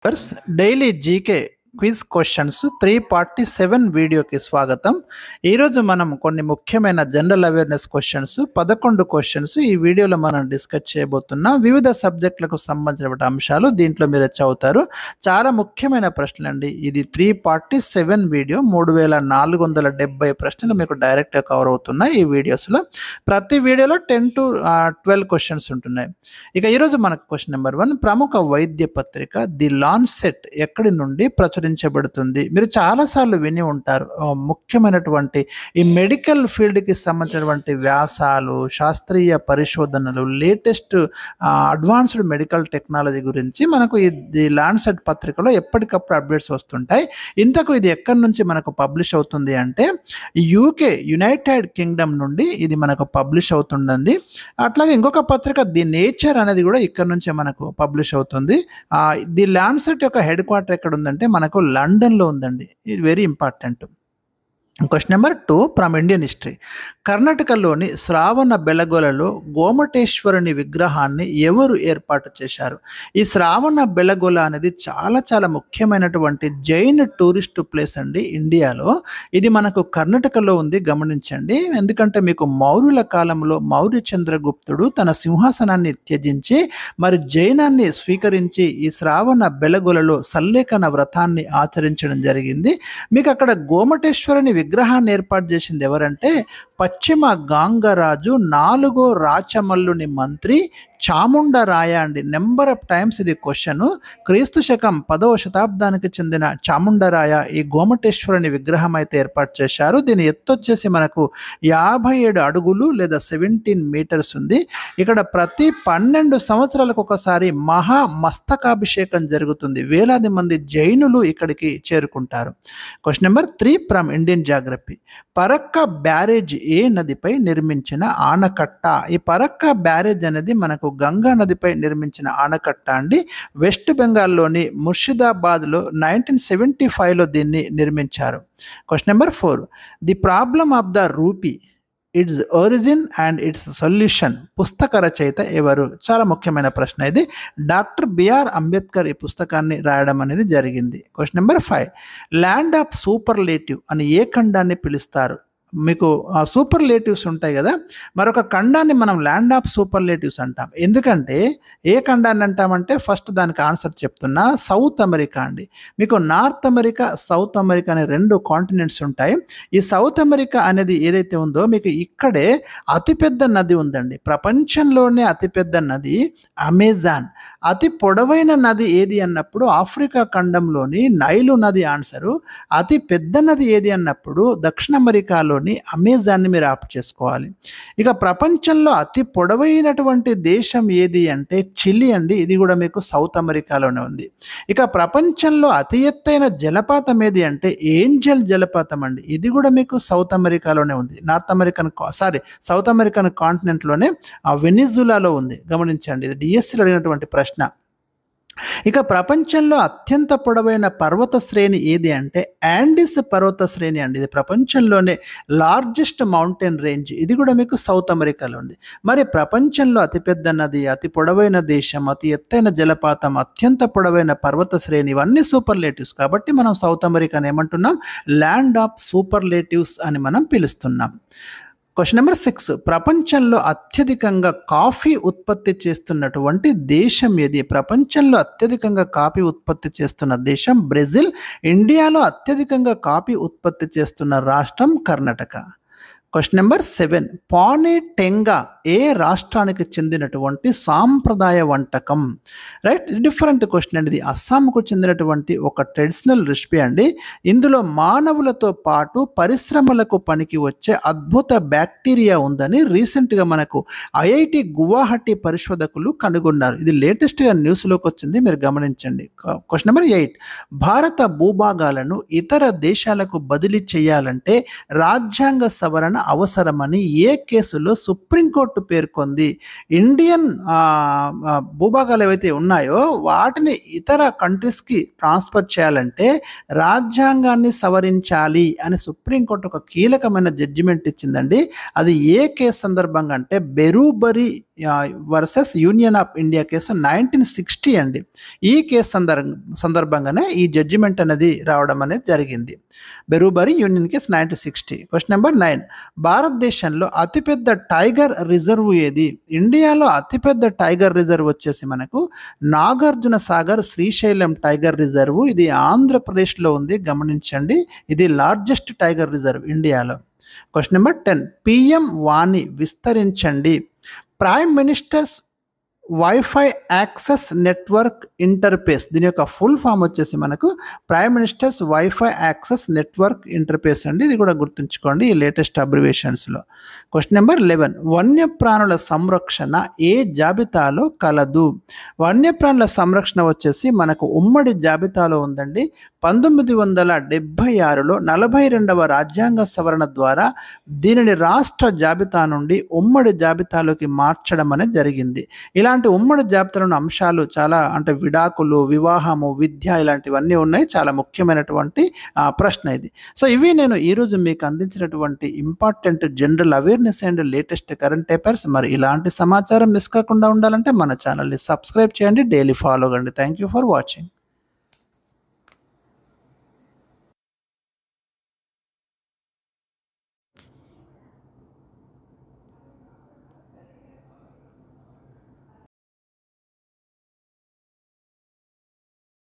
Verse daily GK quiz questions 347 వీడియోకి స్వాగతం. ఈరోజు మనం కొన్ని ముఖ్యమైన జనరల్ అవేర్నెస్ క్వశ్చన్స్ 11 క్వశ్చన్స్ ఈ వీడియోలో మనం డిస్కస్ చేయబోతున్నాం. వివిధ సబ్జెక్టులకు సంబంధించిన అంశాలు దీంట్లో మీరు చదువుతారు. చాలా ముఖ్యమైన ప్రశ్నలు అండి. ఇది 347 వీడియో, 3470 ప్రశ్నలు మీకు డైరెక్ట్గా కవర్ అవుతున్నాయి ఈ వీడియోస్లో. ప్రతి వీడియోలో 10 to 12 క్వశ్చన్స్ ఉంటున్నాయి. ఇక ఈరోజు మనకు క్వశ్చన్ నెంబర్ 1, ప్రముఖ వైద్య పత్రిక ది లాన్సెట్ ఎక్కడి నుండి ప్రచురించబడుతుంది? మీరు చాలాసార్లు విని ఉంటారు. ముఖ్యమైనటువంటి ఈ మెడికల్ ఫీల్డ్కి సంబంధించినటువంటి వ్యాసాలు, శాస్త్రీయ పరిశోధనలు, లేటెస్ట్ అడ్వాన్స్డ్ మెడికల్ టెక్నాలజీ గురించి మనకు ఈ లాన్సెట్ పత్రికలో ఎప్పటికప్పుడు అప్డేట్స్ వస్తుంటాయి. ఇంతకు ఇది ఎక్కడి నుంచి మనకు పబ్లిష్ అవుతుంది అంటే యూకే, యునైటెడ్ కింగ్డమ్ నుండి ఇది మనకు పబ్లిష్ అవుతుందండి. అట్లాగే ఇంకొక పత్రిక ది నేచర్ అనేది కూడా ఇక్కడ నుంచే మనకు పబ్లిష్ అవుతుంది. ది లాన్సెట్ యొక్క హెడ్ క్వార్టర్ ఎక్కడ ఉందంటే మనకు లండన్లో ఉందండి. ఇది very important. Question number 2, from Indian history. కర్ణాటకలోని శ్రావణ బెలగొలలో గోమటేశ్వరుని విగ్రహాన్ని ఎవరు ఏర్పాటు చేశారు? ఈ శ్రావణ బెలగొల అనేది చాలా చాలా ముఖ్యమైనటువంటి జైన్ టూరిస్ట్ ప్లేస్ అండి ఇండియాలో. ఇది మనకు కర్ణాటకలో ఉంది, గమనించండి. ఎందుకంటే మీకు మౌర్యుల కాలంలో మౌర్య చంద్రగుప్తుడు తన సింహాసనాన్ని త్యజించి మరి జైనాన్ని స్వీకరించి ఈ శ్రావణ బెలగొలలో సల్లేఖన వ్రతాన్ని ఆచరించడం జరిగింది. మీకు అక్కడ గోమటేశ్వరుని విగ్రహాన్ని ఏర్పాటు చేసింది ఎవరంటే పశ్చిమ గాంగరాజు 4వ రాచమల్లుని మంత్రి చాముండరాయ అండి. నెంబర్ ఆఫ్ టైమ్స్ ఇది క్వశ్చన్. క్రీస్తు శకం 10వ శతాబ్దానికి చెందిన చాముండరాయ ఈ గోమటేశ్వరుని విగ్రహం అయితే ఏర్పాటు చేశారు. దీని ఎత్తు వచ్చేసి మనకు 57 అడుగులు లేదా 17 మీటర్స్ ఉంది. ఇక్కడ ప్రతి 12 సంవత్సరాలకు ఒకసారి మహా మస్తకాభిషేకం జరుగుతుంది. వేలాది మంది జైనులు ఇక్కడికి చేరుకుంటారు. Question number 3, from Indian geography. Farakka barrage ఏ నదిపై నిర్మించిన ఆనకట్ట? ఈ పరక్క బ్యారేజ్ అనేది మనకు గంగా నదిపై నిర్మించిన ఆనకట్ట అండి. వెస్ట్ బెంగాల్లోని ముర్షిదాబాద్లో 1975లో దీన్ని నిర్మించారు. Question number 4, the problem of the rupee, it's origin and it's solution పుస్తక రచయిత ఎవరు? చాలా ముఖ్యమైన ప్రశ్న ఇది. డాక్టర్ బిఆర్ అంబేద్కర్ ఈ పుస్తకాన్ని రాయడం అనేది జరిగింది. Question number 5, land of superlative అని ఏ ఖండాన్ని పిలుస్తారు? మీకు సూపర్లేటివ్స్ ఉంటాయి కదా, మరొక ఖండాన్ని మనం ల్యాండ్ ఆఫ్ సూపర్లేటివ్స్ అంటాం. ఎందుకంటే ఏ ఖండాన్ని అంటామంటే ఫస్ట్ దానికి ఆన్సర్ చెప్తున్నా, సౌత్ అమెరికా అండి. మీకు నార్త్ అమెరికా, సౌత్ అమెరికా అనే 2 కాంటినెంట్స్ ఉంటాయి. ఈ సౌత్ అమెరికా అనేది ఏదైతే ఉందో మీకు ఇక్కడే అతిపెద్ద నది ఉందండి. ప్రపంచంలోనే అతిపెద్ద నది అమెజాన్. అతి పొడవైన నది ఏది అన్నప్పుడు ఆఫ్రికా ఖండంలోని నైలు నది ఆన్సరు. అతి పెద్ద నది ఏది అన్నప్పుడు దక్షిణ అమెరికాలో అమెజాన్ని మీరు ఆప్ చేసుకోవాలి. ఇక ప్రపంచంలో అతి పొడవైనటువంటి దేశం ఏది అంటే చిలీ అండి. ఇది కూడా మీకు సౌత్ అమెరికాలోనే ఉంది. ఇక ప్రపంచంలో అతి ఎత్తైన జలపాతం ఏది అంటే ఏంజల్ జలపాతం అండి. ఇది కూడా మీకు సౌత్ అమెరికాలోనే ఉంది. సౌత్ అమెరికన్ కాంటినెంట్లోనే వెనిజులాలో ఉంది. గమనించండి, ఇది డిఎస్సిలో అడిగినటువంటి ప్రశ్న. ఇక ప్రపంచంలో అత్యంత పొడవైన పర్వత శ్రేణి ఏది అంటే యాండిస్ పర్వత శ్రేణి అండి. ఇది ప్రపంచంలోనే లార్జెస్ట్ మౌంటైన్ రేంజ్. ఇది కూడా మీకు సౌత్ అమెరికాలో ఉంది. మరి ప్రపంచంలో అతిపెద్ద నది, అతి పొడవైన దేశం, అతి ఎత్తైన జలపాతం, అత్యంత పొడవైన పర్వత శ్రేణి ఇవన్నీ సూపర్లేటివ్స్. కాబట్టి మనం సౌత్ అమెరికాని ఏమంటున్నాం? ల్యాండ్ ఆఫ్ సూపర్లేటివ్స్ అని మనం పిలుస్తున్నాం. క్వశ్చన్ నెంబర్ 6, ప్రపంచంలో అత్యధికంగా కాఫీ ఉత్పత్తి చేస్తున్నటువంటి దేశం ఏది? ప్రపంచంలో అత్యధికంగా కాఫీ ఉత్పత్తి చేస్తున్న దేశం బ్రెజిల్. ఇండియాలో అత్యధికంగా కాఫీ ఉత్పత్తి చేస్తున్న రాష్ట్రం కర్ణాటక. క్వశ్చన్ నెంబర్ 7, పానీ టెంగా ఏ రాష్ట్రానికి చెందినటువంటి సాంప్రదాయ వంటకం? రైట్, డిఫరెంట్ క్వశ్చన్ అండి. ఇది అస్సాంకు చెందినటువంటి ఒక ట్రెడిషనల్ రెసిపీ అండి. ఇందులో మానవులతో పాటు పరిశ్రమలకు పనికి వచ్చే అద్భుత బ్యాక్టీరియా ఉందని రీసెంట్గా మనకు ఐఐటి గువాహటి పరిశోధకులు కనుగొన్నారు. ఇది లేటెస్ట్గా న్యూస్లోకి వచ్చింది, మీరు గమనించండి. క్వశ్చన్ నెంబర్ 8, భారత భూభాగాలను ఇతర దేశాలకు బదిలీ చేయాలంటే రాజ్యాంగ సవరణ అవసరమని ఏ కేసులో సుప్రీంకోర్టు పేర్కొంది? ఇండియన్ భూభాగాలు ఏవైతే ఉన్నాయో వాటిని ఇతర కంట్రీస్కి ట్రాన్స్ఫర్ చేయాలంటే రాజ్యాంగాన్ని సవరించాలి అని సుప్రీంకోర్టు ఒక కీలకమైన జడ్జిమెంట్ ఇచ్చిందండి. అది ఏ కేసు సందర్భంగా అంటే Berubari versus Union of India case 1960 అండి. ఈ కేసు సందర్భంగానే ఈ జడ్జిమెంట్ అనేది రావడం అనేది జరిగింది. బెరూబరీ యూనియన్ కేసు 1960. Question number 9. భారతదేశంలో అతిపెద్ద టైగర్ రిజర్వ్ ఏది? ఇండియాలో అతిపెద్ద టైగర్ రిజర్వ్ వచ్చేసి మనకు నాగార్జున సాగర్ శ్రీశైలం టైగర్ రిజర్వ్. ఇది ఆంధ్రప్రదేశ్లో ఉంది, గమనించండి. ఇది లార్జెస్ట్ టైగర్ రిజర్వ్ ఇండియాలో. Question number 10. పిఎం వాణి విస్తరించండి. Prime ministers wifi access network interface. దీని యొక్క ఫుల్ ఫామ్ వచ్చేసి మనకు prime ministers wifi access network interface అండి. ఇది కూడా గుర్తుంచుకోండి ఈ లేటెస్ట్ అబ్రివేషన్స్లో. Question number 11. వన్యప్రాణుల సంరక్షణ ఏ జాబితాలో కలదు? వన్యప్రాణుల సంరక్షణ వచ్చేసి మనకు ఉమ్మడి జాబితాలో ఉందండి. 1976లో 42వ రాజ్యాంగ సవరణ ద్వారా దీనిని రాష్ట్ర జాబితా నుండి ఉమ్మడి జాబితాలోకి మార్చడం అనేది జరిగింది. ఇలాంటి ఉమ్మడి జాబితాలోని అంశాలు చాలా, అంటే విడాకులు, వివాహము, విద్య ఇలాంటివన్నీ ఉన్నాయి. చాలా ముఖ్యమైనటువంటి ప్రశ్న ఇది. సో ఇవి నేను ఈరోజు మీకు అందించినటువంటి important general awareness and latest current affairs. మరి ఇలాంటి సమాచారం మిస్ కాకుండా ఉండాలంటే మన ఛానల్ని సబ్స్క్రైబ్ చేయండి, డైలీ ఫాలో కండి. Thank you for watching.